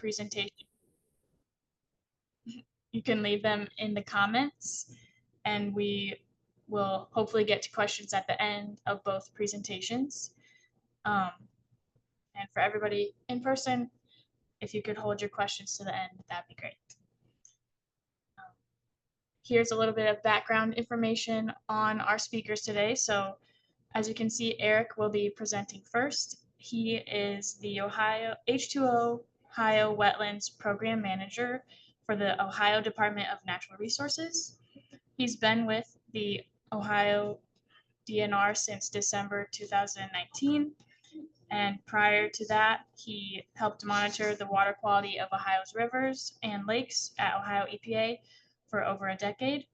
presentation. You can leave them in the comments, and we will hopefully get to questions at the end of both presentations. And for everybody in person, if you could hold your questions to the end, that'd be great. Here's a little bit of background information on our speakers today. So as you can see, Eric will be presenting first. He is the H2O Ohio Wetlands Program Manager for the Ohio Department of Natural Resources. He's been with the Ohio DNR since December 2019. And prior to that, he helped monitor the water quality of Ohio's rivers and lakes at Ohio EPA for over a decade.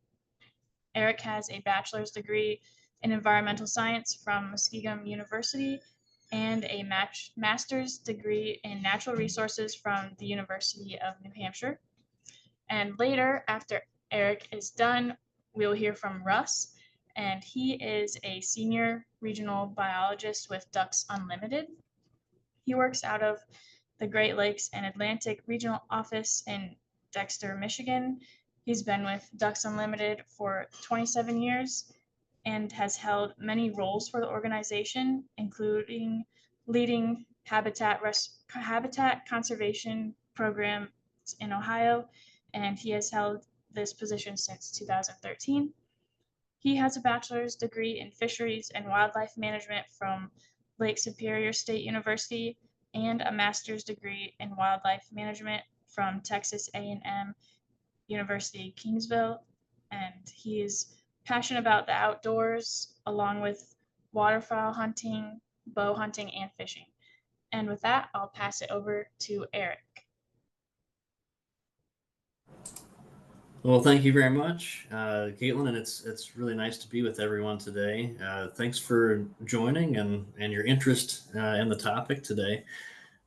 Eric has a bachelor's degree in environmental science from Muskingum University and a master's degree in natural resources from the University of New Hampshire. And later, after Eric is done, we'll hear from Russ, and he is a senior regional biologist with Ducks Unlimited. He works out of the Great Lakes and Atlantic Regional Office in Dexter, Michigan. He's been with Ducks Unlimited for 27 years and has held many roles for the organization, including leading habitat conservation programs in Ohio, and he has held this position since 2013. He has a bachelor's degree in fisheries and wildlife management from Lake Superior State University and a master's degree in wildlife management from Texas A&M University, Kingsville. And he is passionate about the outdoors, along with waterfowl hunting, bow hunting, and fishing. And with that, I'll pass it over to Eric. Well, thank you very much, Caitlin, and it's really nice to be with everyone today. Thanks for joining and your interest in the topic today.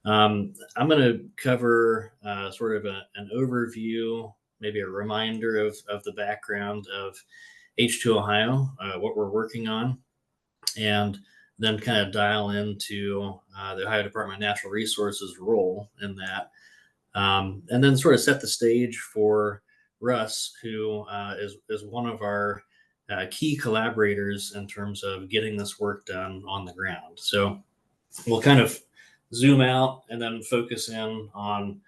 I'm going to cover sort of an overview, maybe a reminder of the background of H2 Ohio, what we're working on, and then kind of dial into the Ohio Department of Natural Resources role in that, and then sort of set the stage for Russ, who is one of our key collaborators in terms of getting this work done on the ground. So we'll kind of zoom out and then focus in on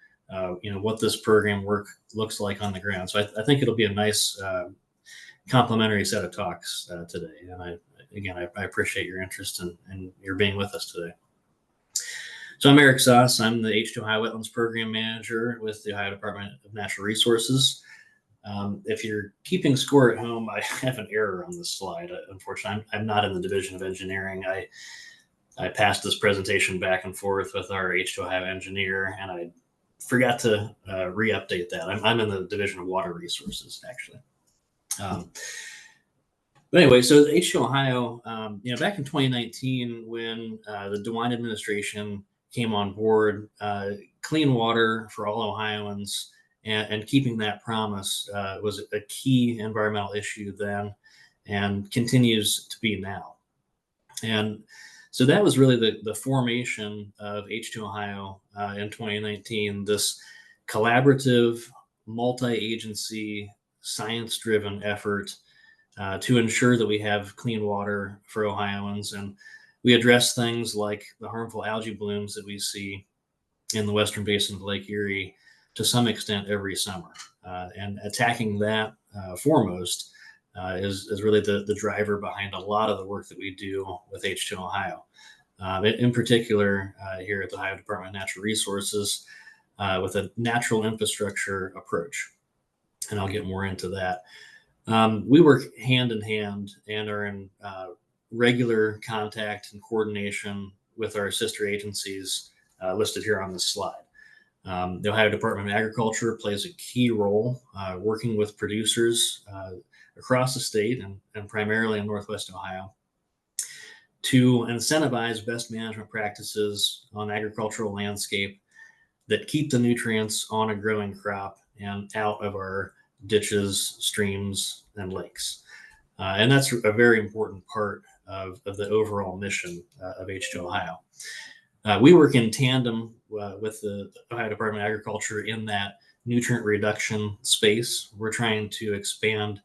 what this program work looks like on the ground. So I think it'll be a nice complimentary set of talks today. And I appreciate your interest and your being with us today. So I'm Eric Saas. I'm the H2 Ohio Wetlands Program Manager with the Ohio Department of Natural Resources. If you're keeping score at home, I have an error on this slide. Unfortunately, I'm not in the Division of Engineering. I passed this presentation back and forth with our H2 Ohio engineer, and I forgot to re-update that. I'm in the Division of Water Resources, actually. But anyway, so the H2 Ohio, back in 2019, when the DeWine administration came on board, clean water for all Ohioans and keeping that promise was a key environmental issue then and continues to be now. And so that was really the formation of H2 Ohio in 2019, this collaborative, multi-agency, science-driven effort to ensure that we have clean water for Ohioans. And we address things like the harmful algae blooms that we see in the western basin of Lake Erie to some extent every summer. And attacking that foremost is really the driver behind a lot of the work that we do with H2 Ohio. In particular, here at the Ohio Department of Natural Resources, with a natural infrastructure approach. And I'll get more into that. We work hand in hand and are in regular contact and coordination with our sister agencies listed here on this slide. The Ohio Department of Agriculture plays a key role working with producers across the state and primarily in Northwest Ohio to incentivize best management practices on agricultural landscape that keep the nutrients on a growing crop and out of our ditches, streams, and lakes. And that's a very important part of the overall mission of H2 Ohio. We work in tandem with the Ohio Department of Agriculture in that nutrient reduction space. We're trying to expand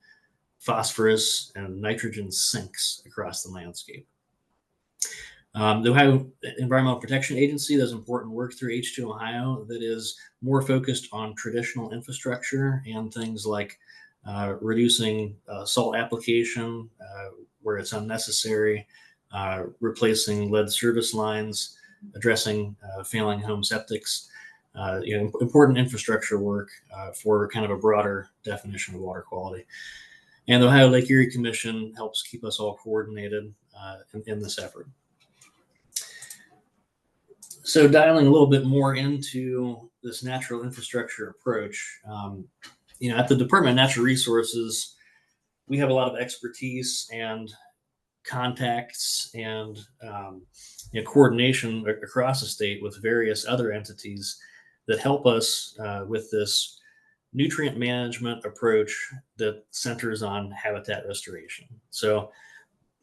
phosphorus and nitrogen sinks across the landscape. The Ohio Environmental Protection Agency does important work through H2 Ohio that is more focused on traditional infrastructure and things like reducing salt application where it's unnecessary, replacing lead service lines, addressing failing home septics, important infrastructure work for kind of a broader definition of water quality. And the Ohio Lake Erie Commission helps keep us all coordinated in this effort. So dialing a little bit more into this natural infrastructure approach, at the Department of Natural Resources, we have a lot of expertise and contacts and coordination across the state with various other entities that help us with this nutrient management approach that centers on habitat restoration. So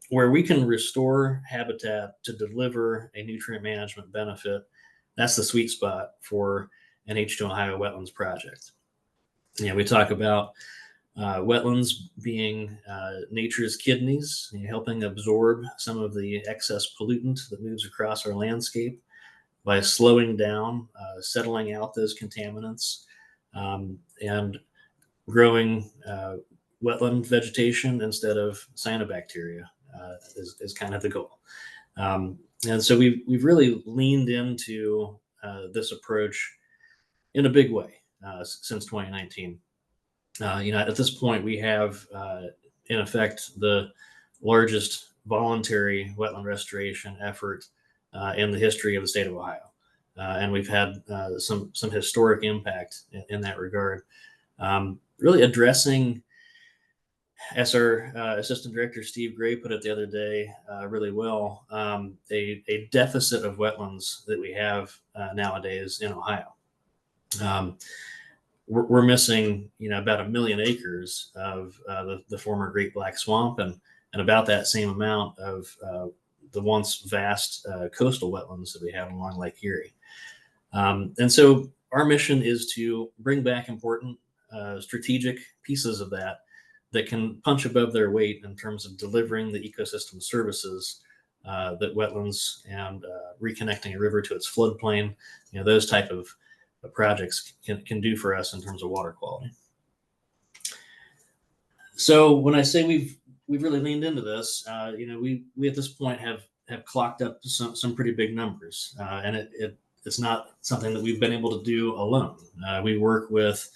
where we can restore habitat to deliver a nutrient management benefit, that's the sweet spot for an H2 Ohio wetlands project. We talk about wetlands being nature's kidneys, helping absorb some of the excess pollutant that moves across our landscape by slowing down, settling out those contaminants, and growing wetland vegetation instead of cyanobacteria is kind of the goal. And so we've really leaned into this approach in a big way since 2019. At this point, we have, in effect, the largest voluntary wetland restoration effort in the history of the state of Ohio. And we've had some historic impact in that regard. Really addressing, as our Assistant Director Steve Gray put it the other day really well, a deficit of wetlands that we have nowadays in Ohio. We're missing, about 1 million acres of the former Great Black Swamp and about that same amount of the once vast coastal wetlands that we have along Lake Erie. And so our mission is to bring back important strategic pieces of that can punch above their weight in terms of delivering the ecosystem services that wetlands and reconnecting a river to its floodplain, those type of projects can do for us in terms of water quality. So when I say we've really leaned into this, we at this point have clocked up some pretty big numbers, and it's not something that we've been able to do alone. We work with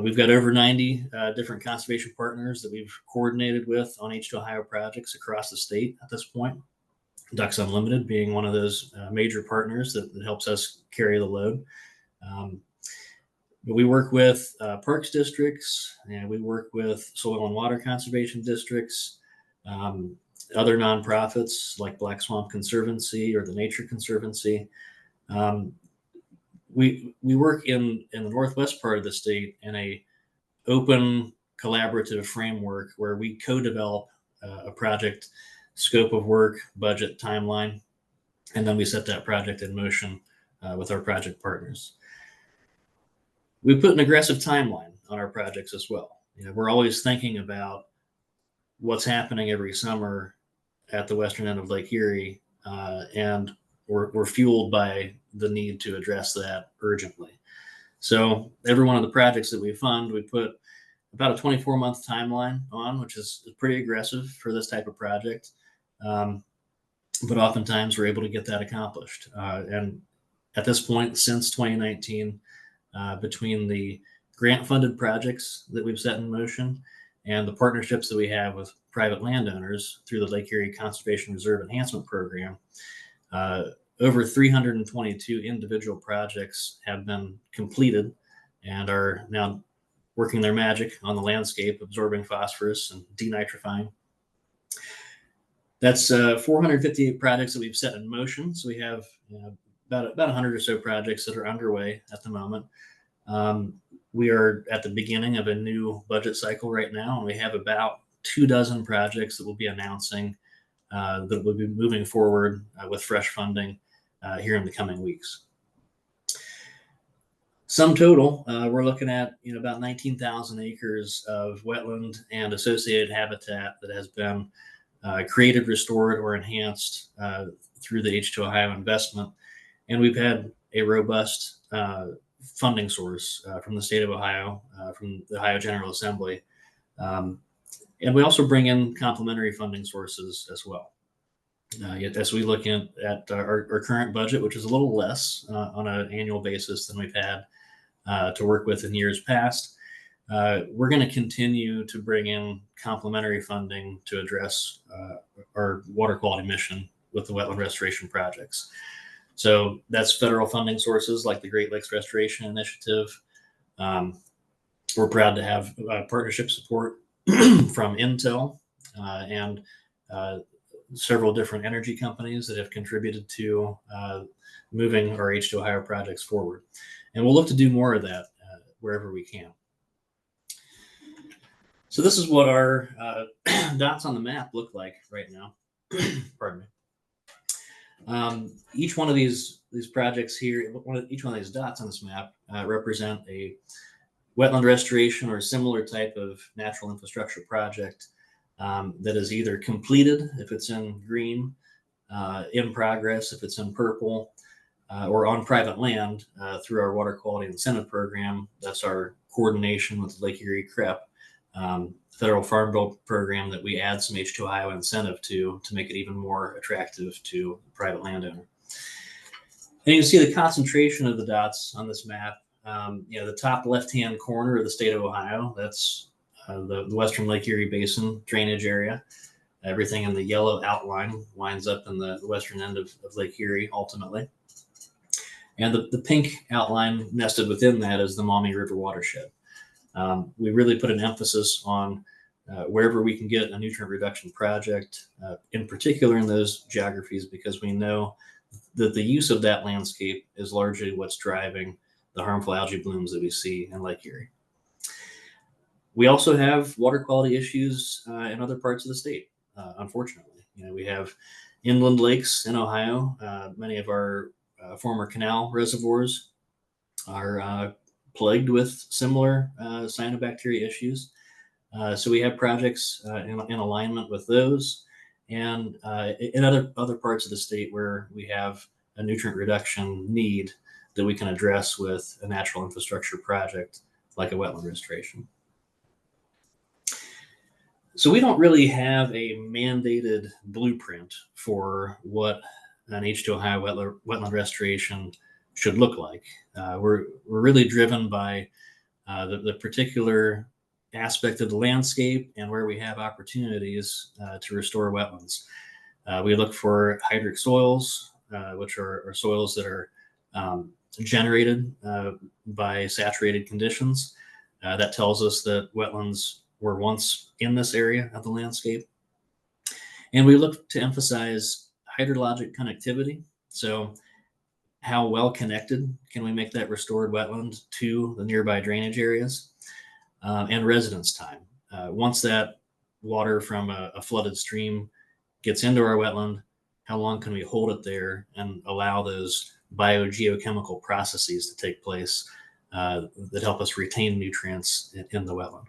we've got over 90 different conservation partners that we've coordinated with on H2 Ohio projects across the state at this point. Ducks Unlimited being one of those major partners that helps us carry the load. But we work with parks districts, and we work with soil and water conservation districts, other nonprofits like Black Swamp Conservancy or the Nature Conservancy. We work in the northwest part of the state in a open collaborative framework where we co-develop a project scope of work, budget, timeline, and then we set that project in motion with our project partners. We put an aggressive timeline on our projects as well. We're always thinking about what's happening every summer at the western end of Lake Erie, and we're fueled by the need to address that urgently. So every one of the projects that we fund, we put about a 24-month timeline on, which is pretty aggressive for this type of project. But oftentimes we're able to get that accomplished. And at this point, since 2019, between the grant-funded projects that we've set in motion and the partnerships that we have with private landowners through the Lake Erie Conservation Reserve Enhancement Program, over 322 individual projects have been completed and are now working their magic on the landscape, absorbing phosphorus and denitrifying. That's 458 projects that we've set in motion. So we have about 100 or so projects that are underway at the moment. We are at the beginning of a new budget cycle right now, and we have about 24 projects that we'll be announcing that will be moving forward with fresh funding here in the coming weeks. Sum total, we're looking at about 19,000 acres of wetland and associated habitat that has been created, restored, or enhanced through the H2 Ohio investment. And we've had a robust funding source from the state of Ohio, from the Ohio General Assembly. And we also bring in complementary funding sources as well. As we look at our current budget, which is a little less on an annual basis than we've had to work with in years past, we're going to continue to bring in complementary funding to address our water quality mission with the wetland restoration projects. So that's federal funding sources like the Great Lakes Restoration Initiative. We're proud to have partnership support from Intel and several different energy companies that have contributed to moving our H2 Ohio projects forward. And we'll look to do more of that wherever we can. So this is what our dots on the map look like right now. Pardon me. Each one of these projects here, each one of these dots on this map represent a wetland restoration or similar type of natural infrastructure project that is either completed if it's in green, in progress if it's in purple, or on private land through our water quality incentive program. That's our coordination with Lake Erie CREP, federal farm bill program that we add some H2 Ohio incentive to make it even more attractive to the private landowner. And you can see the concentration of the dots on this map. The top left-hand corner of the state of Ohio, that's the Western Lake Erie Basin drainage area. Everything in the yellow outline winds up in the western end of Lake Erie ultimately. And the pink outline nested within that is the Maumee River watershed. We really put an emphasis on wherever we can get a nutrient reduction project, in particular in those geographies, because we know that the use of that landscape is largely what's driving the harmful algae blooms that we see in Lake Erie. We also have water quality issues in other parts of the state, unfortunately. We have inland lakes in Ohio. Many of our former canal reservoirs are plagued with similar cyanobacteria issues. So we have projects in alignment with those, and in other parts of the state where we have a nutrient reduction need that we can address with a natural infrastructure project like a wetland restoration. So we don't really have a mandated blueprint for what an H2 Ohio wetland restoration should look like. We're really driven by the particular aspect of the landscape and where we have opportunities to restore wetlands. We look for hydric soils, which are soils that are generated by saturated conditions. That tells us that wetlands were once in this area of the landscape. And we look to emphasize hydrologic connectivity. So how well connected can we make that restored wetland to the nearby drainage areas, and residence time. Once that water from a flooded stream gets into our wetland, how long can we hold it there and allow those biogeochemical processes to take place that help us retain nutrients in the wetland?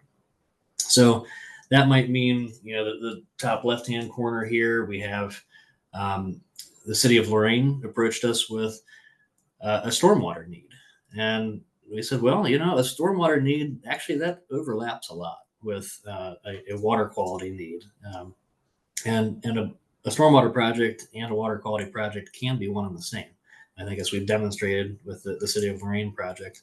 So that might mean, the top left-hand corner here, we have the city of Lorain approached us with a stormwater need. And we said, well, a stormwater need, actually that overlaps a lot with a water quality need. And a stormwater project and a water quality project can be one and the same. I think as we've demonstrated with the city of Lorain project.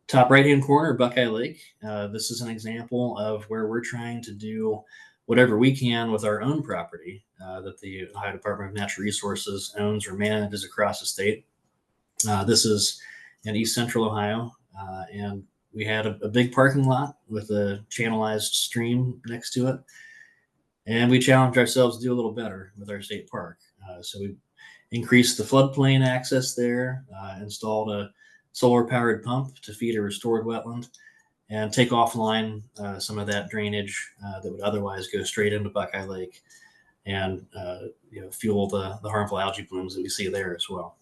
Top right-hand corner, Buckeye Lake. This is an example of where we're trying to do whatever we can with our own property that the Ohio Department of Natural Resources owns or manages across the state. This is in East Central Ohio, and we had a big parking lot with a channelized stream next to it. And we challenged ourselves to do a little better with our state park. So we increased the floodplain access there, installed a solar-powered pump to feed a restored wetland, and take offline some of that drainage that would otherwise go straight into Buckeye Lake and fuel the harmful algae blooms that we see there as well.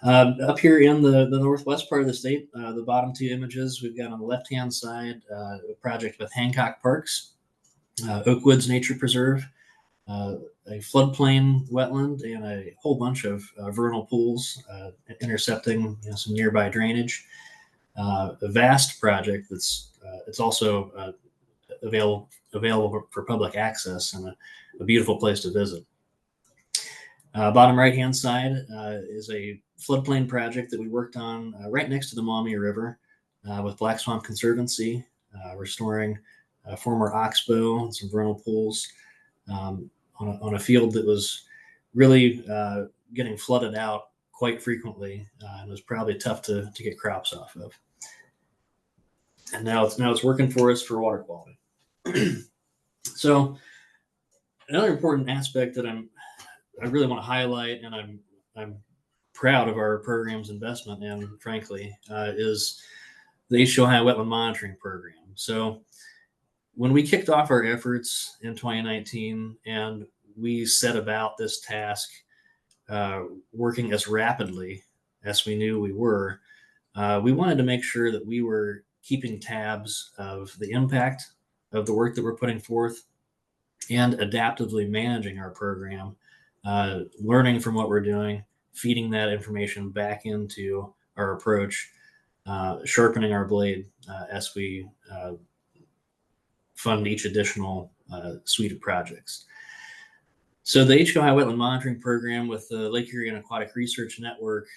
Up here in the northwest part of the state, the bottom two images we've got on the left-hand side, a project with Hancock Parks, Oakwoods Nature Preserve, a floodplain wetland, and a whole bunch of vernal pools intercepting some nearby drainage. A vast project that's it's also available for public access and a beautiful place to visit. Bottom right hand side is a floodplain project that we worked on right next to the Maumee River with Black Swamp Conservancy, restoring former oxbow and some vernal pools on a field that was really getting flooded out quite frequently and was probably tough to get crops off of. And now it's working for us for water quality. So another important aspect that I really want to highlight, and I'm proud of our program's investment in, frankly, is the H2 Ohio Wetland Monitoring Program. So when we kicked off our efforts in 2019 and we set about this task, working as rapidly as we knew we were, we wanted to make sure that we were keeping tabs of the impact of the work that we're putting forth and adaptively managing our program, learning from what we're doing, feeding that information back into our approach, sharpening our blade as we fund each additional suite of projects. So the H2 Ohio Wetland Monitoring Program with the Lake Erie and Aquatic Research Network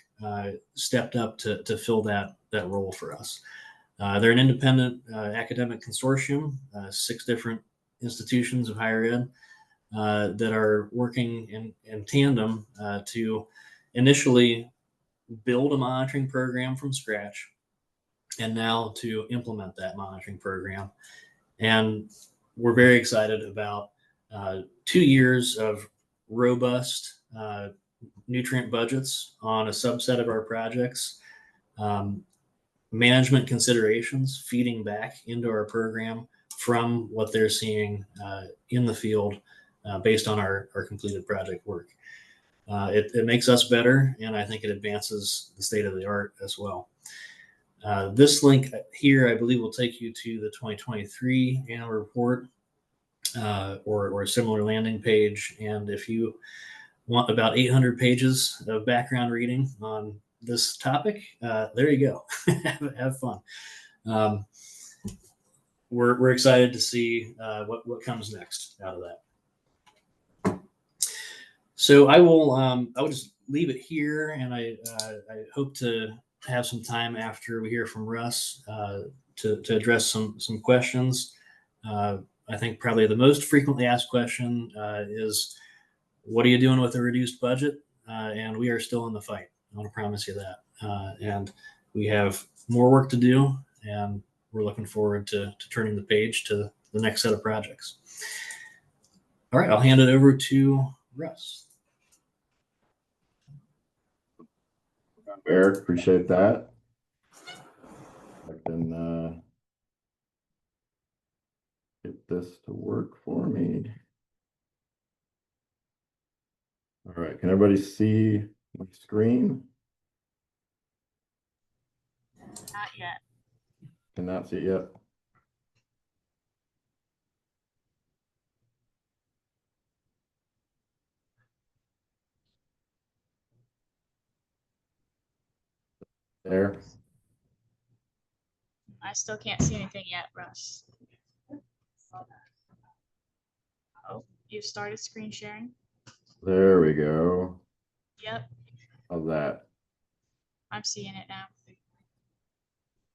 stepped up to fill that role for us. They're an independent academic consortium, 6 different institutions of higher ed that are working in tandem to initially build a monitoring program from scratch and now to implement that monitoring program. And we're very excited about 2 years of robust nutrient budgets on a subset of our projects, management considerations feeding back into our program from what they're seeing in the field based on our completed project work. It makes us better, and I think it advances the state of the art as well. This link here, I believe, will take you to the 2023 annual report or a similar landing page. And if you want about 800 pages of background reading on this topic, there you go. Have fun. We're excited to see what comes next out of that. So I will just leave it here, and I hope to have some time after we hear from Russ to address some questions. I think probably the most frequently asked question is, what are you doing with a reduced budget? And we are still in the fight. I want to promise you that. And we have more work to do, and we're looking forward to turning the page to the next set of projects. All right, I'll hand it over to Russ. Eric, appreciate that. I can get this to work for me. All right, can everybody see my screen? Not yet. Cannot see it yet. There. I still can't see anything yet, Russ. Oh, you've started screen sharing? There we go. Yep, How's that? I'm seeing it now.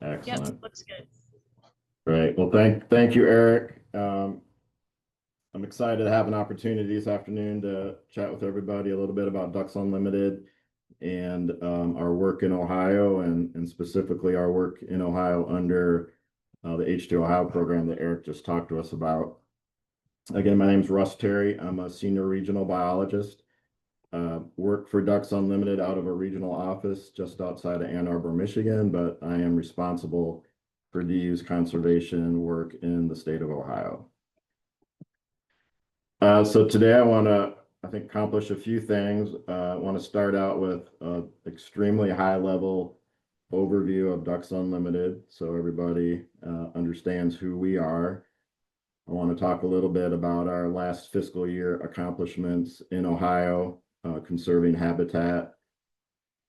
Excellent. Yep, looks good. Great. Well, thank you, Eric. I'm excited to have an opportunity this afternoon to chat with everybody a little bit about Ducks Unlimited and our work in Ohio, and specifically our work in Ohio under the H2 Ohio program that Eric just talked to us about. Again, my name is Russ Terry. I'm a senior regional biologist. Work for Ducks Unlimited out of a regional office just outside of Ann Arbor, Michigan, but I am responsible for DU's conservation work in the state of Ohio. So today I want to I think, accomplish a few things. I want to start out with an extremely high level overview of Ducks Unlimited so everybody understands who we are. I want to talk a little bit about our last fiscal year accomplishments in Ohio, conserving habitat,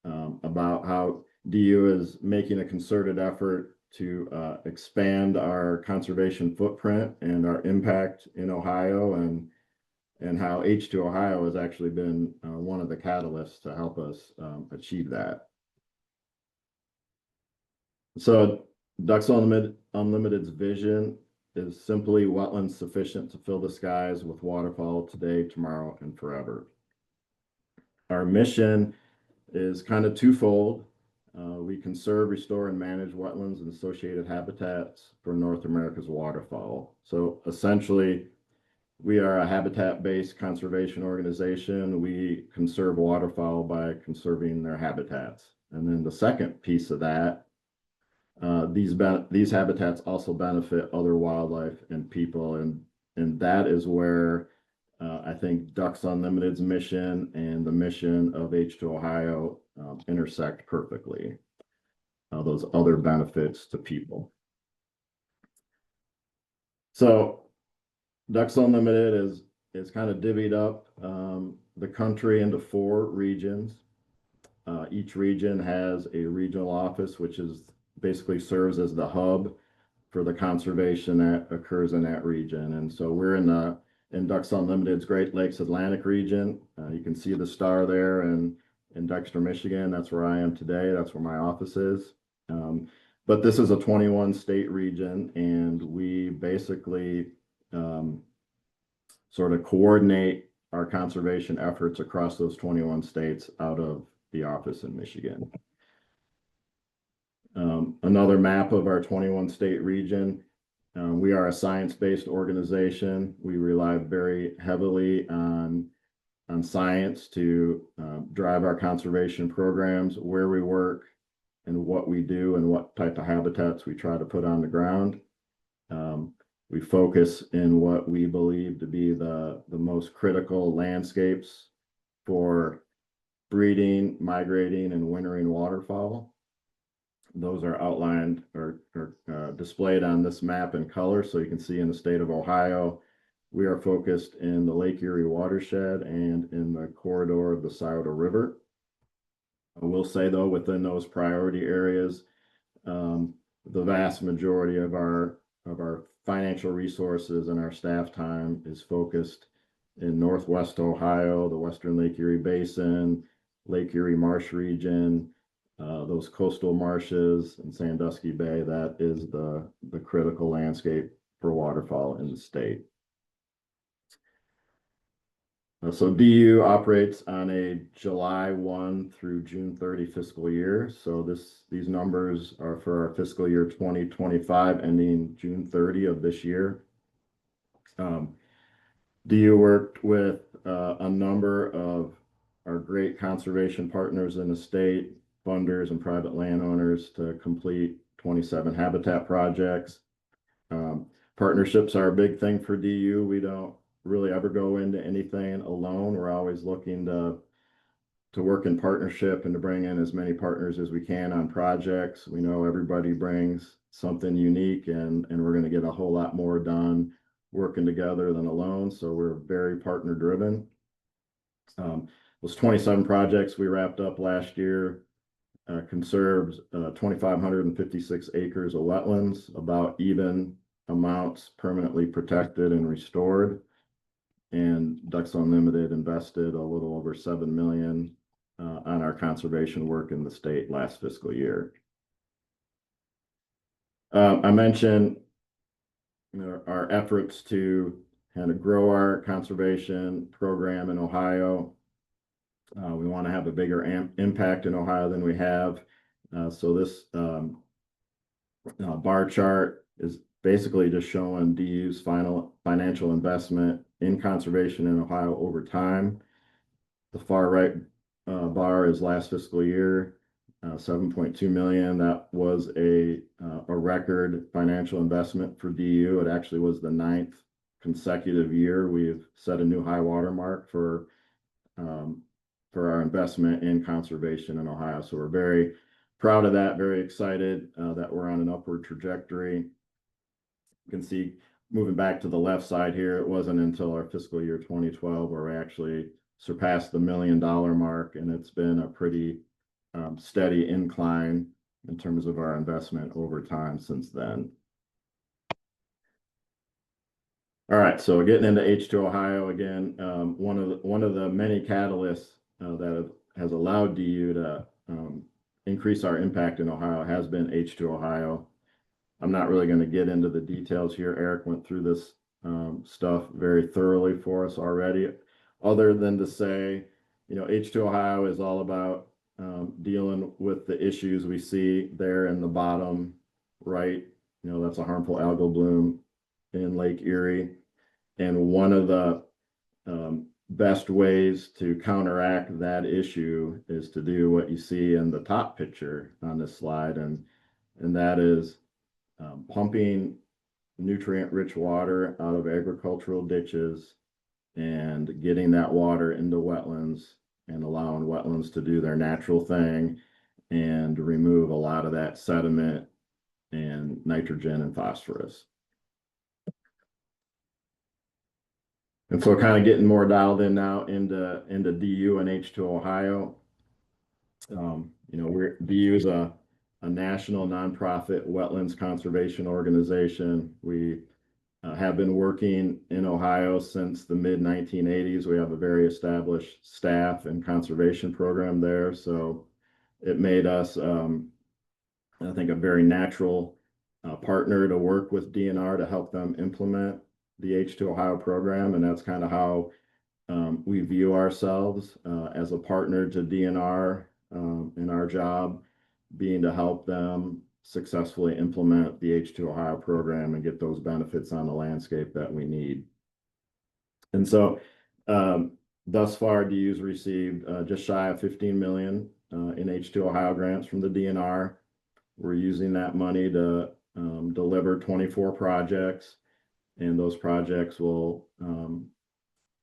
about how DU is making a concerted effort to expand our conservation footprint and our impact in Ohio, and how H2 Ohio has actually been one of the catalysts to help us achieve that. So Ducks Unlimited's vision is simply wetlands sufficient to fill the skies with waterfowl today, tomorrow, and forever. Our mission is kind of twofold. We conserve, restore, and manage wetlands and associated habitats for North America's waterfowl. So essentially, we are a habitat-based conservation organization. We conserve waterfowl by conserving their habitats. And then the second piece of that, these habitats also benefit other wildlife and people, and that is where I think Ducks Unlimited's mission and the mission of H2 Ohio intersect perfectly. Those other benefits to people. So Ducks Unlimited is kind of divvied up the country into 4 regions. Each region has a regional office, which is basically serves as the hub for the conservation that occurs in that region. And so we're in Ducks Unlimited's Great Lakes Atlantic region. You can see the star there in Dexter, Michigan. That's where I am today. That's where my office is. But this is a 21 state region, and we basically sort of coordinate our conservation efforts across those 21 states out of the office in Michigan. Another map of our 21 state region. We are a science-based organization. We rely very heavily on science to drive our conservation programs, where we work, and what we do, and what type of habitats we try to put on the ground. We focus in what we believe to be the most critical landscapes for breeding, migrating, and wintering waterfowl. Those are outlined or displayed on this map in color. So you can see in the state of Ohio, we are focused in the Lake Erie Watershed and in the corridor of the Scioto River. I will say, though, within those priority areas, the vast majority of our financial resources and our staff time is focused in Northwest Ohio, the Western Lake Erie Basin, Lake Erie Marsh region, those coastal marshes, and Sandusky Bay. That is the critical landscape for waterfowl in the state. So DU operates on a July 1 through June 30 fiscal year. So these numbers are for our fiscal year 2025 ending June 30 of this year. DU worked with a number of our great conservation partners in the state, funders, and private landowners to complete 27 habitat projects. Partnerships are a big thing for DU. We don't really ever go into anything alone. We're always looking to work in partnership and to bring in as many partners as we can on projects. We know everybody brings something unique, and we're going to get a whole lot more done working together than alone. So we're very partner driven. Those 27 projects we wrapped up last year conserved 2,556 acres of wetlands, about even amounts permanently protected and restored. And Ducks Unlimited invested a little over $7 million on our conservation work in the state last fiscal year. I mentioned our efforts to kind of grow our conservation program in Ohio. We want to have a bigger impact in Ohio than we have. So this bar chart is basically just showing DU's financial investment in conservation in Ohio over time. The far right bar is last fiscal year, 7.2 million. That was a record financial investment for DU. It actually was the 9th consecutive year we've set a new high water mark for for our investment in conservation in Ohio. So we're very proud of that, very excited that we're on an upward trajectory. You can see moving back to the left side here, it wasn't until our fiscal year 2012 where we actually surpassed the $1 million mark, and it's been a pretty steady incline in terms of our investment over time since then. All right, so getting into H2 Ohio again, one of the many catalysts that has allowed DU to increase our impact in Ohio has been H2 Ohio. I'm not really going to get into the details here. Eric went through this stuff very thoroughly for us already, other than to say, you know, H2 Ohio is all about dealing with the issues we see there in the bottom right. You know, that's a harmful algal bloom in Lake Erie. And one of the best ways to counteract that issue is to do what you see in the top picture on this slide. And that is pumping nutrient-rich water out of agricultural ditches and getting that water into wetlands and allowing wetlands to do their natural thing and remove a lot of that sediment and nitrogen and phosphorus. And so kind of getting more dialed in now into DU and H2 Ohio. You know, DU is a national nonprofit wetlands conservation organization. We have been working in Ohio since the mid-1980s. We have a very established staff and conservation program there. So it made us, I think, a very natural partner to work with DNR to help them implement the H2 Ohio program. And that's kind of how we view ourselves as a partner to DNR in our job being to help them successfully implement the H2 Ohio program and get those benefits on the landscape that we need. And so thus far, DU's received just shy of $15 million in H2 Ohio grants from the DNR. We're using that money to deliver 24 projects, and those projects will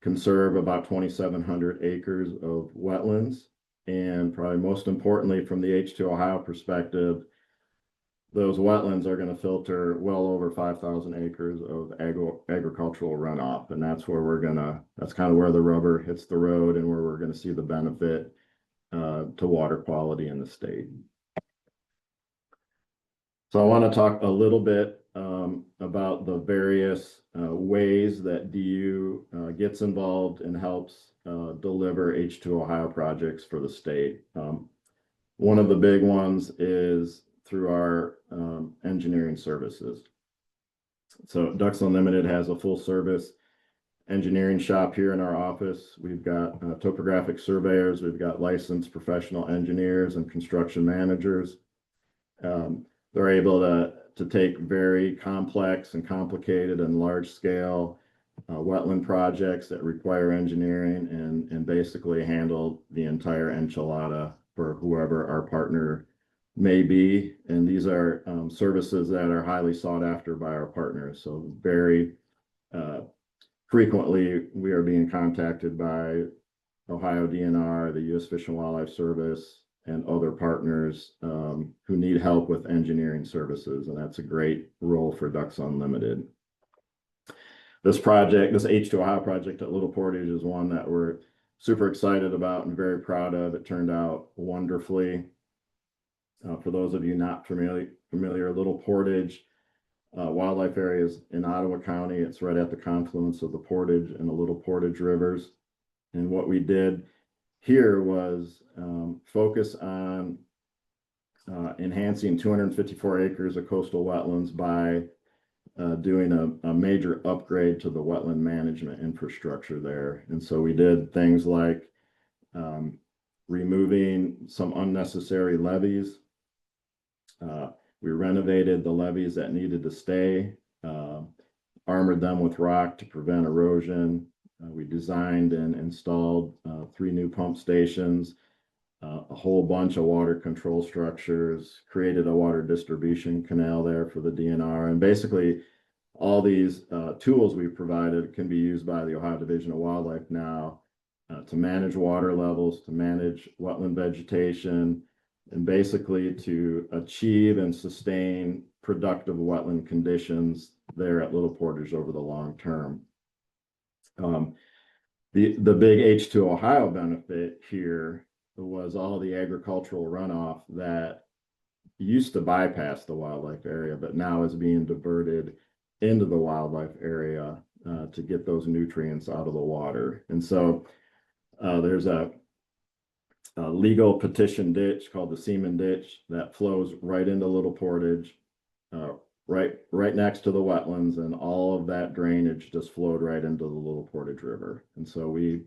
conserve about 2,700 acres of wetlands. And probably most importantly, from the H2 Ohio perspective, those wetlands are going to filter well over 5,000 acres of agricultural runoff. And that's where that's kind of where the rubber hits the road and where we're going to see the benefit to water quality in the state. So I want to talk a little bit about the various ways that DU gets involved and helps deliver H2 Ohio projects for the state. One of the big ones is through our engineering services. So Ducks Unlimited has a full service engineering shop here in our office. We've got topographic surveyors, we've got licensed professional engineers and construction managers. They're able to take very complex and complicated and large scale wetland projects that require engineering and basically handle the entire enchilada for whoever our partner may be. And these are services that are highly sought after by our partners. So very frequently we are being contacted by Ohio DNR, the U.S. Fish and Wildlife Service, and other partners who need help with engineering services. And that's a great role for Ducks Unlimited. This project, this H2 Ohio project at Little Portage, is one that we're super excited about and very proud of. It turned out wonderfully. For those of you not familiar, Little Portage wildlife areas in Ottawa County. It's right at the confluence of the Portage and the Little Portage rivers. And what we did here was focus on enhancing 254 acres of coastal wetlands by doing a major upgrade to the wetland management infrastructure there. And so we did things like removing some unnecessary levees. We renovated the levees that needed to stay, armored them with rock to prevent erosion. We designed and installed 3 new pump stations, a whole bunch of water control structures, created a water distribution canal there for the DNR. And basically, all these tools we've provided can be used by the Ohio Division of Wildlife now to manage water levels, to manage wetland vegetation, and basically to achieve and sustain productive wetland conditions there at Little Portage over the long term. The big H2 Ohio benefit here was all the agricultural runoff that used to bypass the wildlife area, but now is being diverted into the wildlife area to get those nutrients out of the water. And so there's a legal petition ditch called the Seaman Ditch that flows right into Little Portage, right next to the wetlands, and all of that drainage just flowed right into the Little Portage River. And so we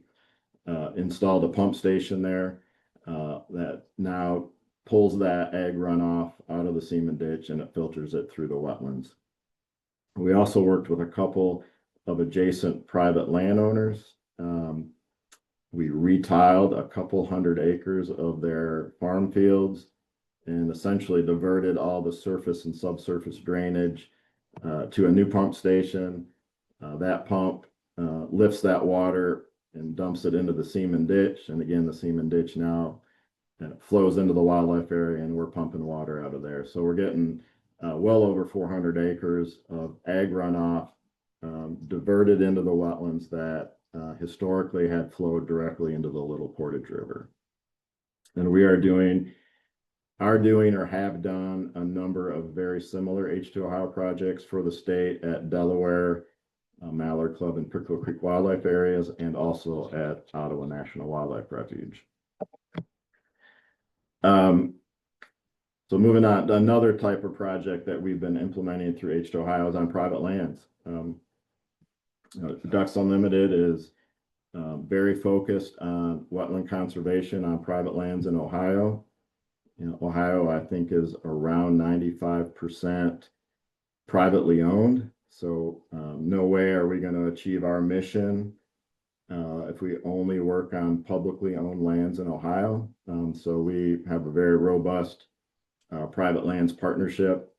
installed a pump station there that now pulls that ag runoff out of the Seaman Ditch and it filters it through the wetlands. We also worked with a couple of adjacent private landowners. We retiled a couple hundred acres of their farm fields and essentially diverted all the surface and subsurface drainage to a new pump station. That pump lifts that water and dumps it into the Seaman Ditch. And again, the Seaman Ditch now flows into the wildlife area, and we're pumping water out of there. So we're getting well over 400 acres of ag runoff diverted into the wetlands that historically had flowed directly into the Little Portage River. And we are doing or have done a number of very similar H2 Ohio projects for the state at Delaware, Mallard Club and Pickle Creek Wildlife Areas, and also at Ottawa National Wildlife Refuge. So moving on, another type of project that we've been implementing through H2 Ohio is on private lands. Ducks Unlimited is very focused on wetland conservation on private lands in Ohio. Ohio, I think, is around 95% privately owned. So no way are we going to achieve our mission if we only work on publicly owned lands in Ohio. So we have a very robust private lands partnership,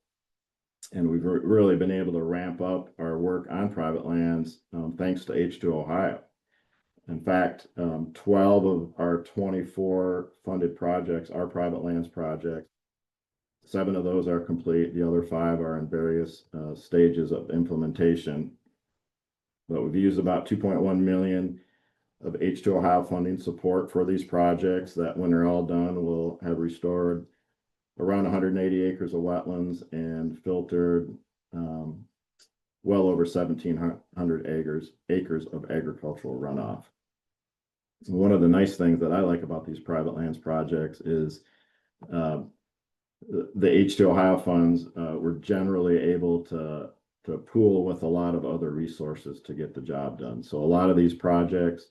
and we've really been able to ramp up our work on private lands thanks to H2 Ohio. In fact, 12 of our 24 funded projects are private lands projects. 7 of those are complete. The other 5 are in various stages of implementation. But we've used about 2.1 million of H2 Ohio funding support for these projects that, when they're all done, will have restored around 180 acres of wetlands and filtered well over 1,700 acres of agricultural runoff. One of the nice things that I like about these private lands projects is the H2 Ohio funds were generally able to pool with a lot of other resources to get the job done. So a lot of these projects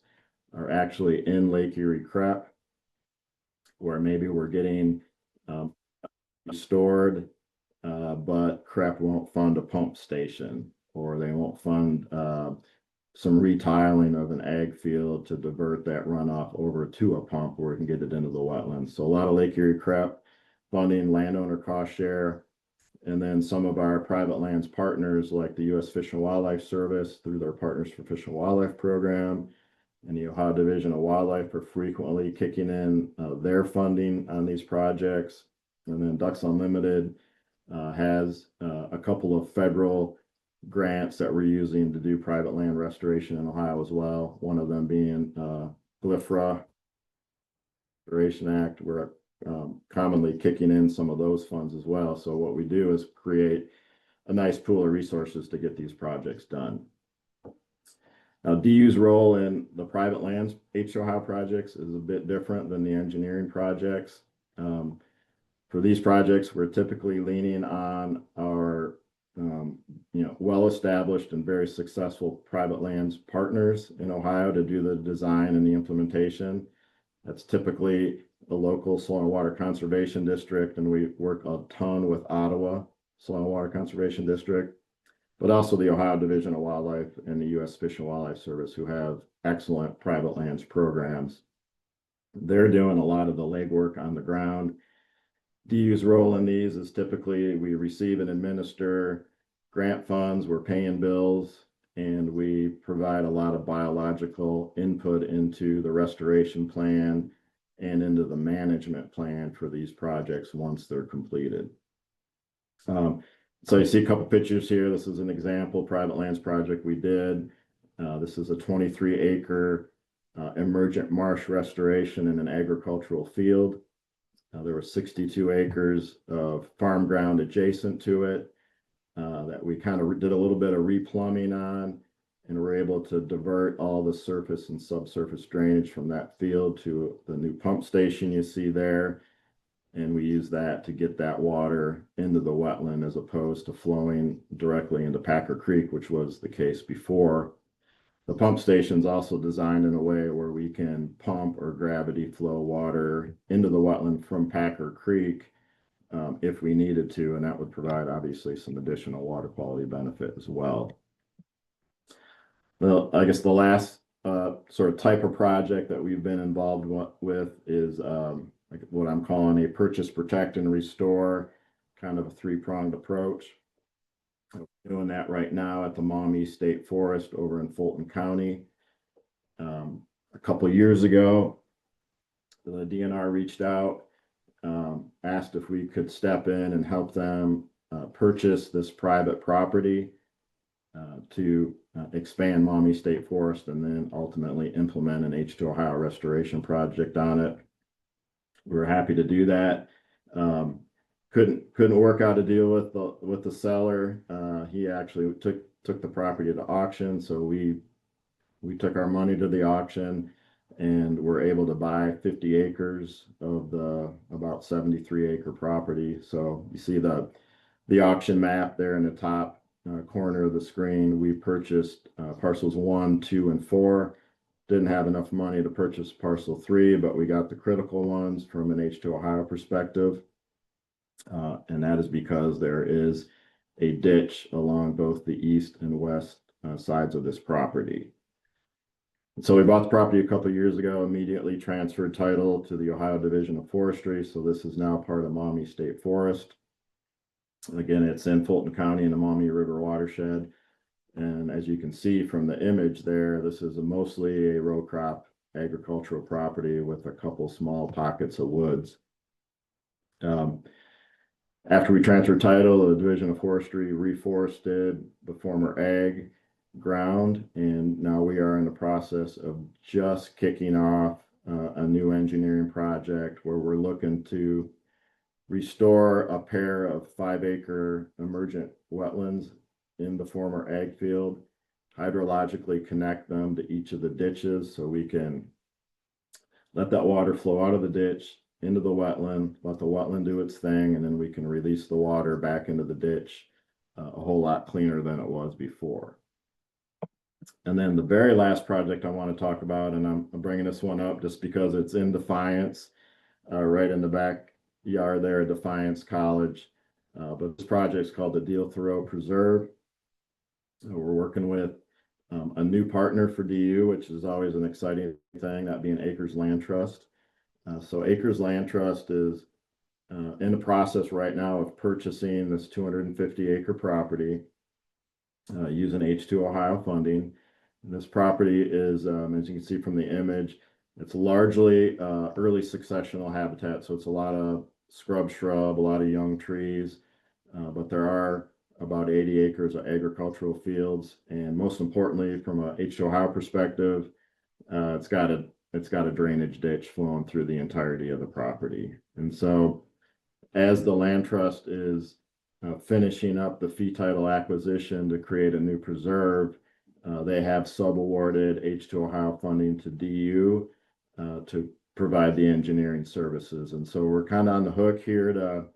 are actually in Lake Erie CREP, where maybe we're getting restored, but CREP won't fund a pump station, or they won't fund some retiling of an ag field to divert that runoff over to a pump where we can get it into the wetlands. So a lot of Lake Erie CREP funding, landowner cost share, and then some of our private lands partners like the U.S. Fish and Wildlife Service through their Partners for Fish and Wildlife program, and the Ohio Division of Wildlife are frequently kicking in their funding on these projects. And then Ducks Unlimited has a couple of federal grants that we're using to do private land restoration in Ohio as well. One of them being GLFRA Restoration Act. We're commonly kicking in some of those funds as well. So what we do is create a nice pool of resources to get these projects done. Now, DU's role in the private lands H2 Ohio projects is a bit different than the engineering projects. For these projects, we're typically leaning on our well-established and very successful private lands partners in Ohio to do the design and the implementation. That's typically the local Soil and Water Conservation District, and we work a ton with Ottawa Soil and Water Conservation District, but also the Ohio Division of Wildlife and the U.S. Fish and Wildlife Service, who have excellent private lands programs. They're doing a lot of the legwork on the ground. DU's role in these is typically we receive and administer grant funds, we're paying bills, and we provide a lot of biological input into the restoration plan and into the management plan for these projects once they're completed. So you see a couple pictures here. This is an example private lands project we did. This is a 23-acre emergent marsh restoration in an agricultural field. There were 62 acres of farm ground adjacent to it that we kind of did a little bit of replumbing on, and we're able to divert all the surface and subsurface drainage from that field to the new pump station you see there. And we use that to get that water into the wetland as opposed to flowing directly into Packer Creek, which was the case before. The pump station is also designed in a way where we can pump or gravity flow water into the wetland from Packer Creek if we needed to, and that would provide obviously some additional water quality benefit as well. Well, I guess the last sort of type of project that we've been involved with is like what I'm calling a purchase, protect, and restore, kind of a three-pronged approach. We're doing that right now at the Maumee State Forest over in Fulton County. A couple of years ago, the DNR reached out, asked if we could step in and help them purchase this private property to expand Maumee State Forest and then ultimately implement an H2 Ohio restoration project on it. We were happy to do that. Couldn't work out a deal with the seller. He actually took the property to auction, so we took our money to the auction and were able to buy 50 acres of the about 73-acre property. So you see the auction map there in the top corner of the screen. We purchased parcels 1, 2, and 4. Didn't have enough money to purchase parcel 3, but we got the critical ones from an H2 Ohio perspective. And that is because there is a ditch along both the east and west sides of this property. And so we bought the property a couple of years ago, immediately transferred title to the Ohio Division of Forestry. So this is now part of Maumee State Forest. Again, it's in Fulton County in the Maumee River watershed. And as you can see from the image there, this is mostly a row crop agricultural property with a couple small pockets of woods. After we transferred title, the Division of Forestry reforested the former ag ground, and now we are in the process of just kicking off a new engineering project where we're looking to restore a pair of 5-acre emergent wetlands in the former ag field, hydrologically connect them to each of the ditches so we can let that water flow out of the ditch into the wetland, let the wetland do its thing, and then we can release the water back into the ditch a whole lot cleaner than it was before. And then the very last project I want to talk about, and I'm bringing this one up just because it's in Defiance, right in the backyard there at Defiance College. But this project is called the Deal Thoreau Preserve. We're working with a new partner for DU, which is always an exciting thing, that being Acres Land Trust. So Acres Land Trust is in the process right now of purchasing this 250-acre property using H2 Ohio funding. And this property is, as you can see from the image, it's largely early successional habitat. So it's a lot of scrub shrub, a lot of young trees, but there are about 80 acres of agricultural fields. And most importantly, from a H2 Ohio perspective, it's got a drainage ditch flowing through the entirety of the property. And so as the land trust is finishing up the fee title acquisition to create a new preserve, they have subawarded H2 Ohio funding to DU to provide the engineering services. And so we're kind of on the hook here to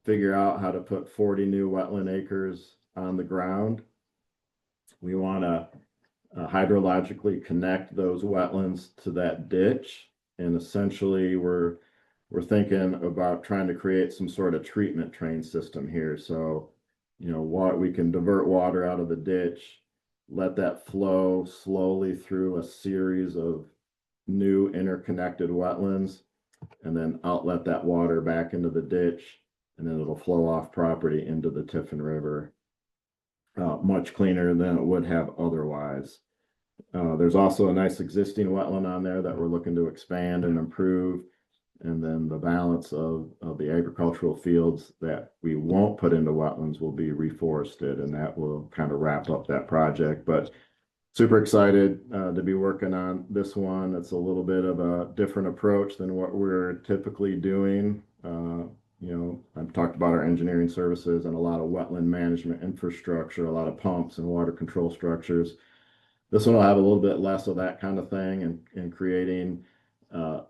figure out how to put 40 new wetland acres on the ground. We want to hydrologically connect those wetlands to that ditch, and essentially we're thinking about trying to create some sort of treatment train system here. So, you know, what we can divert water out of the ditch, let that flow slowly through a series of new interconnected wetlands, and then outlet that water back into the ditch, and then it'll flow off property into the Tiffin River. much cleaner than it would have otherwise. There's also a nice existing wetland on there that we're looking to expand and improve. And then the balance of the agricultural fields that we won't put into wetlands will be reforested, and that will kind of wrap up that project. But super excited to be working on this one. It's a little bit of a different approach than what we're typically doing. I've talked about our engineering services and a lot of wetland management infrastructure, a lot of pumps and water control structures. This one will have a little bit less of that kind of thing, and creating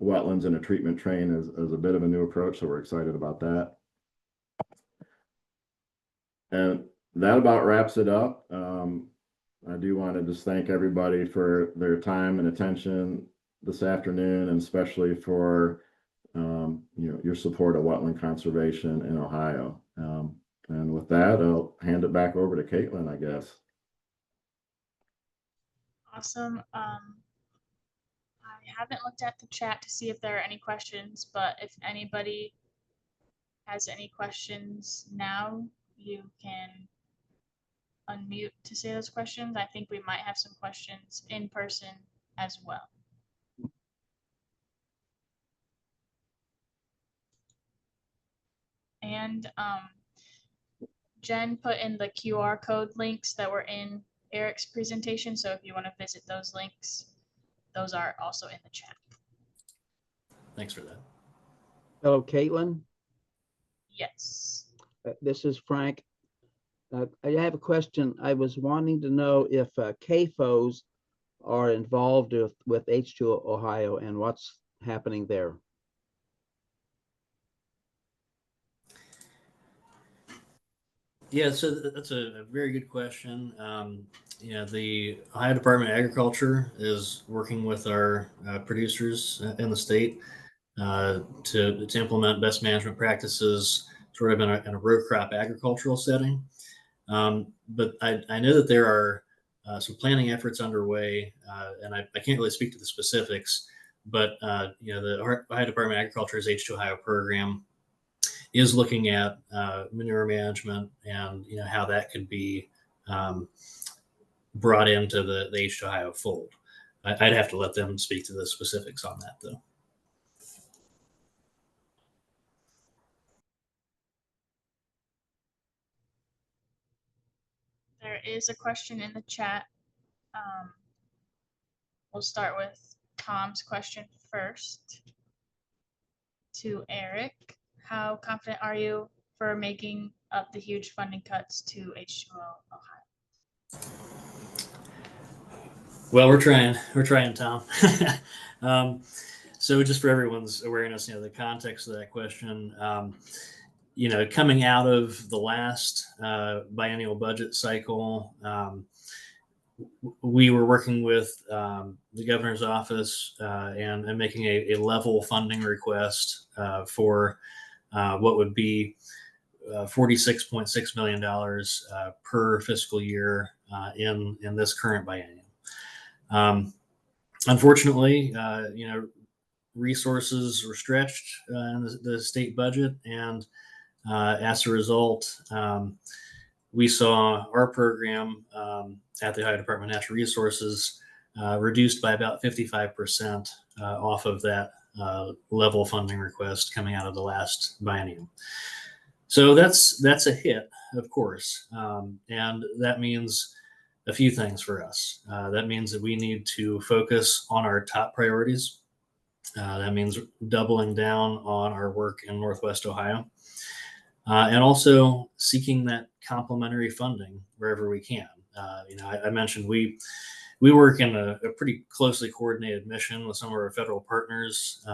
wetlands in a treatment train is a bit of a new approach, so we're excited about that. And that about wraps it up. I do want to just thank everybody for their time and attention this afternoon, and especially for your support of wetland conservation in Ohio. And with that, I'll hand it back over to Caitlin, I guess. Awesome. I haven't looked at the chat to see if there are any questions, but if anybody has any questions now, you can unmute to say those questions. I think we might have some questions in person as well. And Jen put in the QR code links that were in Eric's presentation. So if you want to visit those links, those are also in the chat. Thanks for that. Hello, Caitlin. Yes. This is Frank. I have a question. I was wanting to know if CAFOs are involved with H2 Ohio and what's happening there. Yeah, so that's a very good question. The Ohio Department of Agriculture is working with our producers in the state to implement best management practices sort of in a row crop agricultural setting. But I know that there are some planning efforts underway, and I can't really speak to the specifics, but the Ohio Department of Agriculture's H2 Ohio program is looking at manure management and how that could be brought into the H2 Ohio fold. I'd have to let them speak to the specifics on that, though. There is a question in the chat. We'll start with Tom's question first to Eric. How confident are you for making up the huge funding cuts to H2O Ohio? Well, we're trying, Tom. So just for everyone's awareness, the context of that question, coming out of the last biennial budget cycle, we were working with the governor's office and making a level funding request for what would be $46.6 million per fiscal year in this current biennium. Unfortunately, resources were stretched in the state budget, and as a result, we saw our program at the Ohio Department of Natural Resources reduced by about 55% off of that level funding request coming out of the last biennium. So that's a hit, of course, and that means a few things for us. That means that we need to focus on our top priorities. That means doubling down on our work in Northwest Ohio, and also seeking that complementary funding wherever we can. I mentioned we work in a pretty closely coordinated mission with some of our federal partners.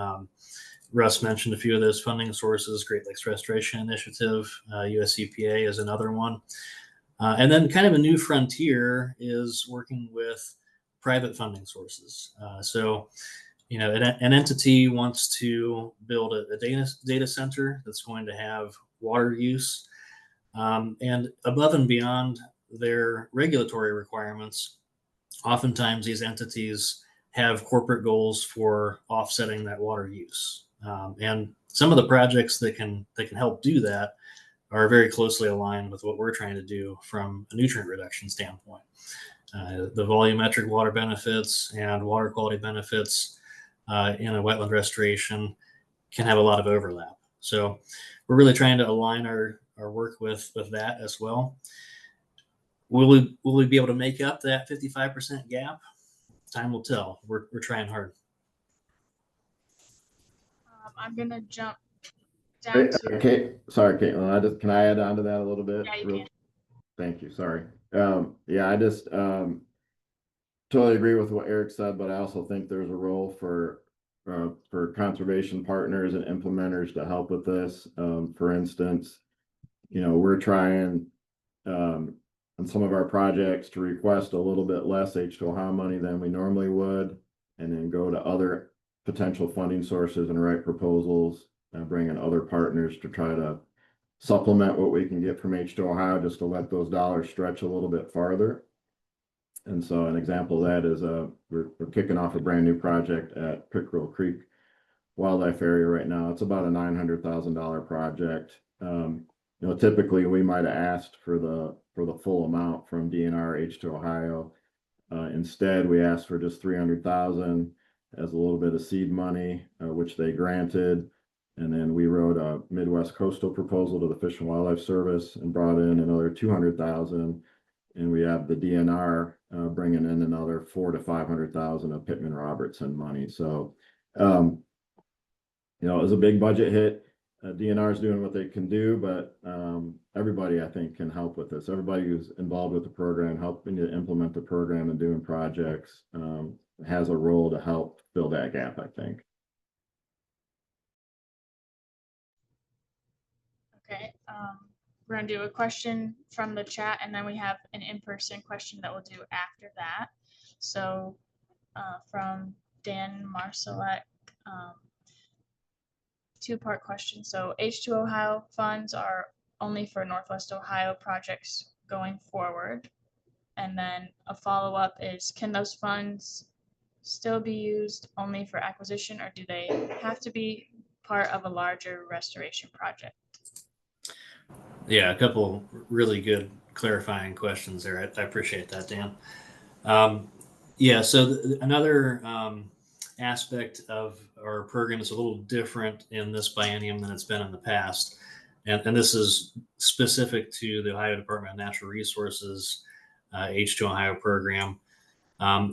Russ mentioned a few of those funding sources. Great Lakes Restoration Initiative, US EPA is another one. And then kind of a new frontier is working with private funding sources. So an entity wants to build a data center that's going to have water use. And above and beyond their regulatory requirements, oftentimes these entities have corporate goals for offsetting that water use. And some of the projects that can help do that are very closely aligned with what we're trying to do from a nutrient reduction standpoint. The volumetric water benefits and water quality benefits in a wetland restoration can have a lot of overlap. So we're really trying to align our work with that as well. Will we be able to make up that 55% gap? Time will tell. We're trying hard. I'm gonna jump down to. Okay, sorry, Caitlin. Can I add on to that a little bit? Yeah, you can. Thank you. Sorry. Yeah, I just totally agree with what Eric said, but I also think there's a role for conservation partners and implementers to help with this. For instance, we're trying on some of our projects to request a little bit less H2O money than we normally would, and then go to other potential funding sources and write proposals and bring in other partners to try to supplement what we can get from H2O just to let those dollars stretch a little bit farther. And so an example of that is we're kicking off a brand new project at Pickerel Creek Wildlife Area right now. It's about a $900,000 project. Typically we might have asked for the full amount from DNR H2O. Instead, we asked for just 300,000 as a little bit of seed money, which they granted. And then we wrote a Midwest coastal proposal to the Fish and Wildlife Service and brought in another 200,000. And we have the DNR bringing in another 400,000 to 500,000 of Pittman Robertson money. So, it was a big budget hit. DNR is doing what they can do, but everybody, I think, can help with this. Everybody who's involved with the program, helping to implement the program and doing projects, has a role to help fill that gap, I think. Okay. We're gonna do a question from the chat, and then we have an in-person question that we'll do after that. So from Dan Marcelek, two-part question. So H2 Ohio funds are only for Northwest Ohio projects going forward. And then a follow-up is, can those funds still be used only for acquisition, or do they have to be part of a larger restoration project? Yeah, a couple really good clarifying questions there. I appreciate that, Dan. Yeah, so another aspect of our program is a little different in this biennium than it's been in the past. And this is specific to the Ohio Department of Natural Resources H2 Ohio program.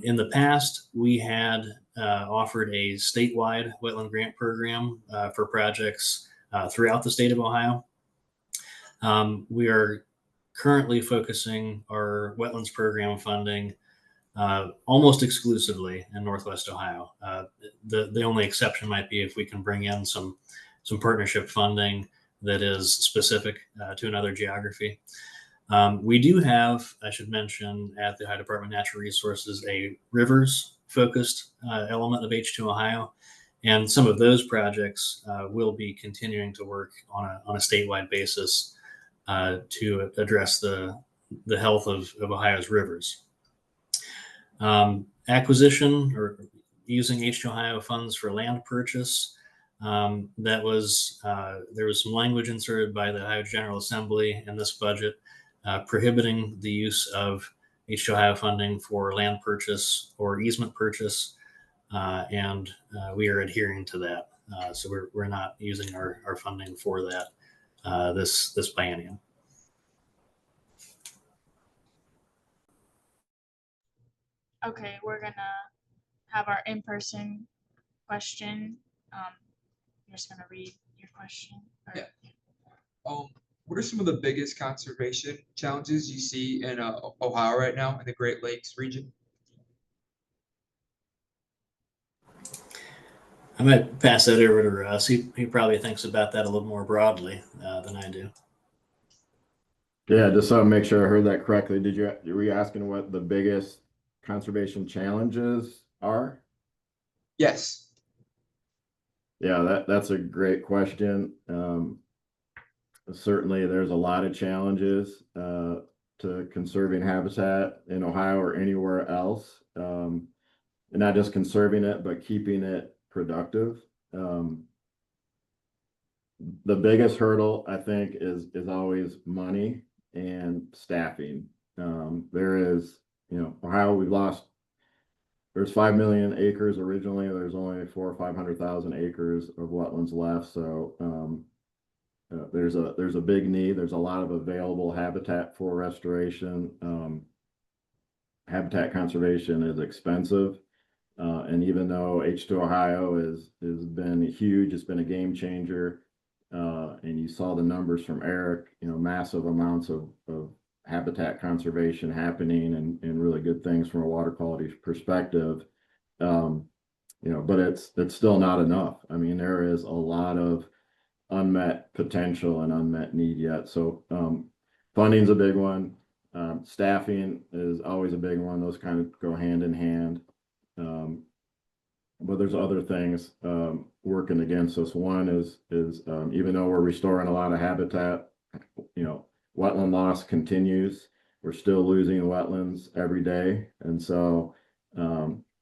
In the past, we had offered a statewide wetland grant program for projects throughout the state of Ohio. We are currently focusing our wetlands program funding almost exclusively in Northwest Ohio. The only exception might be if we can bring in some partnership funding that is specific to another geography. We do have, I should mention, at the Ohio Department of Natural Resources, a rivers focused element of H2 Ohio. And some of those projects will be continuing to work on a statewide basis to address the health of Ohio's rivers. Acquisition or using H2 Ohio funds for land purchase. There was some language inserted by the Ohio General Assembly in this budget prohibiting the use of H2 Ohio funding for land purchase or easement purchase, and we are adhering to that. So we're not using our funding for that this biennium. Okay, we're gonna have our in-person question. You're just gonna read your question. Or... Yeah. What are some of the biggest conservation challenges you see in Ohio right now in the Great Lakes region? I might pass that over to Russ. He probably thinks about that a little more broadly than I do. Yeah, just so to make sure I heard that correctly, were you asking what the biggest conservation challenges are? Yes. Yeah, that's a great question. Certainly, there's a lot of challenges to conserving habitat in Ohio or anywhere else, and not just conserving it, but keeping it productive. the biggest hurdle, I think, is always money and staffing. There is, Ohio, we've lost. There's 5 million acres originally. There's only 400,000 or 500,000 acres of wetlands left. So there's a big need. There's a lot of available habitat for restoration. Habitat conservation is expensive. And even though H2 Ohio has been huge, it's been a game changer. And you saw the numbers from Eric, massive amounts of habitat conservation happening and really good things from a water quality perspective. But it's still not enough. I mean, there is a lot of unmet potential and unmet need yet. So funding's a big one. Staffing is always a big one. Those kind of go hand in hand. But there's other things working against us. One is even though we're restoring a lot of habitat, wetland loss continues. We're still losing wetlands every day, and so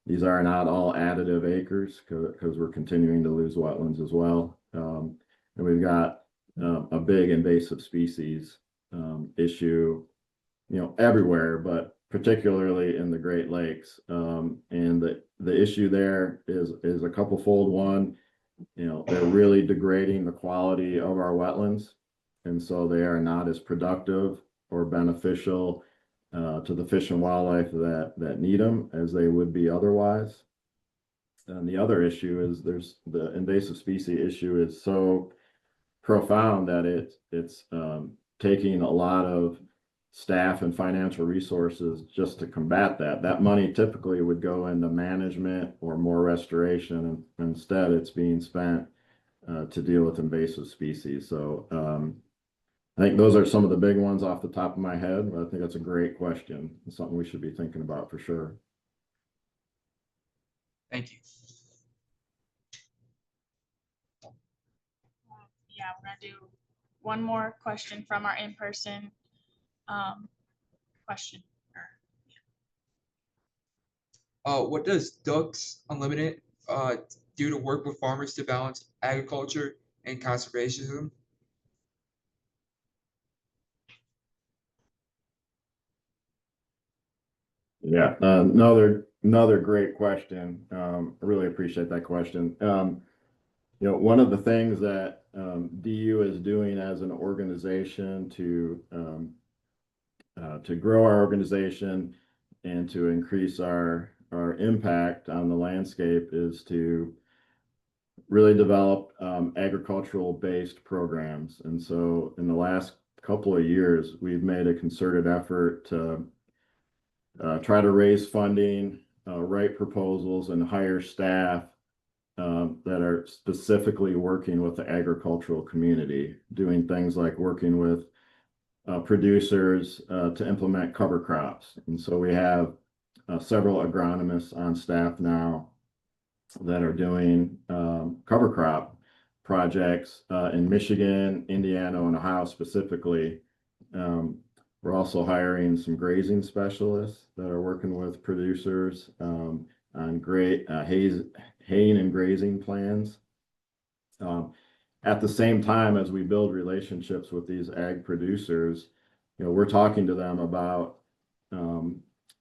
these are not all additive acres because we're continuing to lose wetlands as well. And we've got a big invasive species issue, everywhere, but particularly in the Great Lakes. And the issue there is a couple fold. One, they're really degrading the quality of our wetlands. And so they are not as productive or beneficial to the fish and wildlife that need them as they would be otherwise. And the other issue is the invasive species issue is so profound that it's taking a lot of staff and financial resources just to combat that. That money typically would go into management or more restoration, and instead it's being spent to deal with invasive species. So I think those are some of the big ones off the top of my head. But I think that's a great question. It's something we should be thinking about for sure. Thank you. Yeah, we're gonna do one more question from our in-person question. What does Ducks Unlimited do to work with farmers to balance agriculture and conservationism? Yeah, another great question. I really appreciate that question. One of the things that DU is doing as an organization to grow our organization and to increase our impact on the landscape is to really develop agricultural based programs. And so in the last couple of years, we've made a concerted effort to try to raise funding, write proposals, and hire staff that are specifically working with the agricultural community, doing things like working with producers to implement cover crops. And so we have several agronomists on staff now that are doing cover crop projects in Michigan, Indiana, and Ohio specifically. We're also hiring some grazing specialists that are working with producers on haying and grazing plans. At the same time as we build relationships with these ag producers, we're talking to them about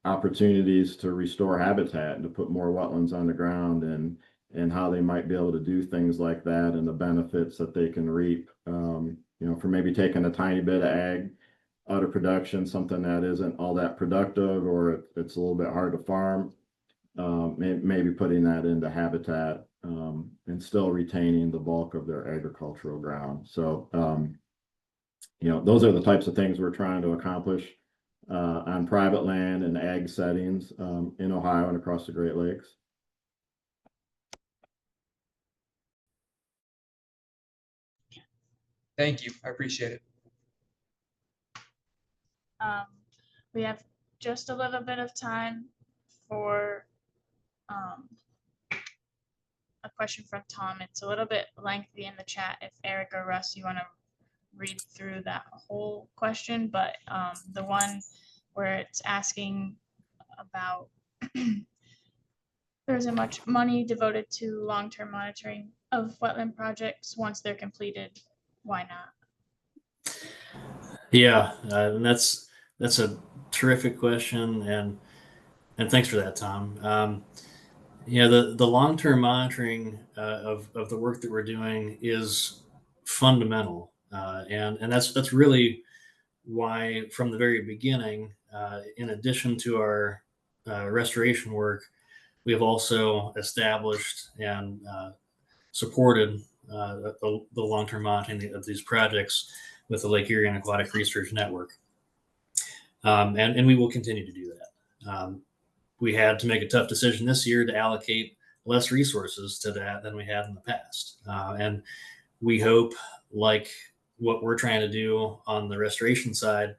opportunities to restore habitat and to put more wetlands on the ground and how they might be able to do things like that and the benefits that they can reap, for maybe taking a tiny bit of ag out of production, something that isn't all that productive or it's a little bit hard to farm, maybe putting that into habitat and still retaining the bulk of their agricultural ground. So, those are the types of things we're trying to accomplish on private land and ag settings in Ohio and across the Great Lakes. Thank you. I appreciate it. We have just a little bit of time for a question from Tom. It's a little bit lengthy in the chat. If Eric or Russ, you want to read through that whole question, but the one where it's asking about there isn't much money devoted to long-term monitoring of wetland projects once they're completed? Why not? Yeah, and that's a terrific question, and thanks for that, Tom. The long-term monitoring of the work that we're doing is fundamental, and that's really why from the very beginning, in addition to our restoration work, we have also established and supported the long-term monitoring of these projects with the Lake Erie and Aquatic Research Network. And we will continue to do that. We had to make a tough decision this year to allocate less resources to that than we had in the past. And we hope, like what we're trying to do on the restoration side,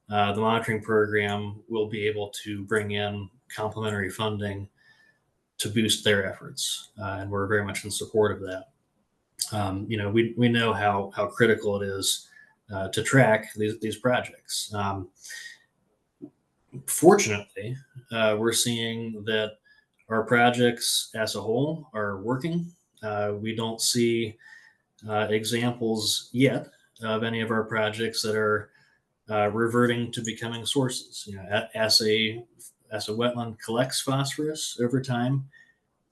the monitoring program will be able to bring in complementary funding to boost their efforts. And we're very much in support of that. We know how critical it is to track these projects. Fortunately, we're seeing that our projects as a whole are working. We don't see examples yet of any of our projects that are reverting to becoming sources. As a wetland collects phosphorus over time,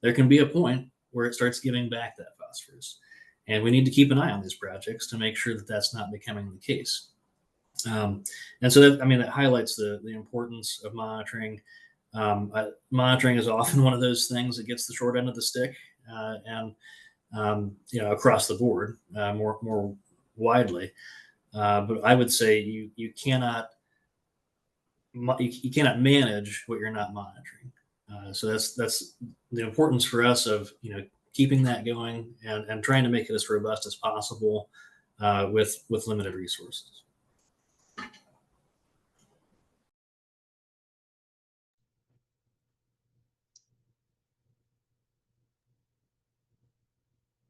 there can be a point where it starts giving back that phosphorus, and we need to keep an eye on these projects to make sure that that's not becoming the case. And so that highlights the importance of monitoring. Monitoring is often one of those things that gets the short end of the stick, and across the board, more widely. But I would say you cannot manage what you're not monitoring. So that's the importance for us of keeping that going and trying to make it as robust as possible with limited resources.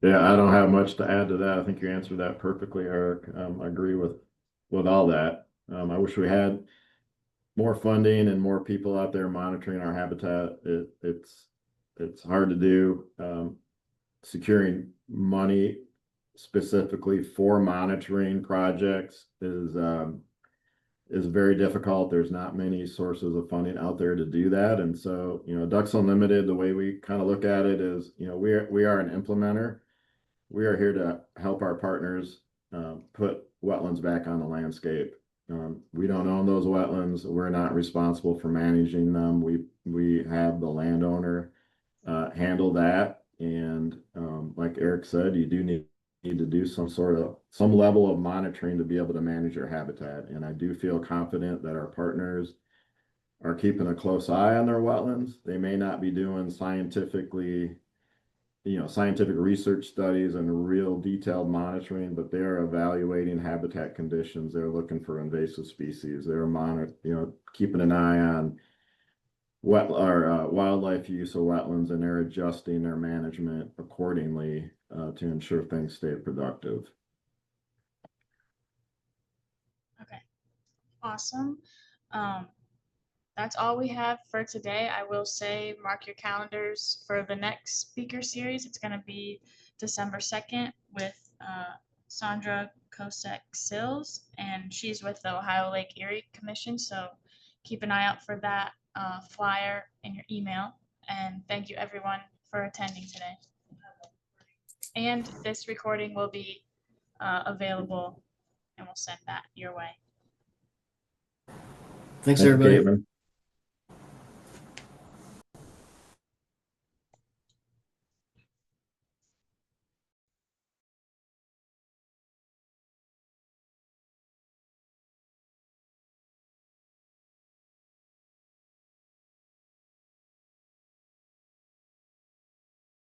Yeah, I don't have much to add to that. I think you answered that perfectly, Eric. I agree with all that. I wish we had more funding and more people out there monitoring our habitat. It's hard to do. Securing money specifically for monitoring projects is very difficult. There's not many sources of funding out there to do that. And so, Ducks Unlimited, the way we kind of look at it is, we are an implementer. We are here to help our partners put wetlands back on the landscape. We don't own those wetlands. We're not responsible for managing them. We have the landowner handle that. And like Eric said, you do need to do some level of monitoring to be able to manage your habitat. And I do feel confident that our partners are keeping a close eye on their wetlands. They may not be doing scientific research studies and real detailed monitoring, but they're evaluating habitat conditions. They're looking for invasive species. They're keeping an eye on wildlife use of wetlands, and they're adjusting their management accordingly to ensure things stay productive. Okay, awesome. That's all we have for today. I will say, mark your calendars for the next speaker series. It's going to be December 2nd with Sandra Kosek-Sills, and she's with the Ohio Lake Erie Commission. So keep an eye out for that flyer in your email. And thank you everyone for attending today. And this recording will be available, and we'll send that your way. Thanks, everybody. Caitlin.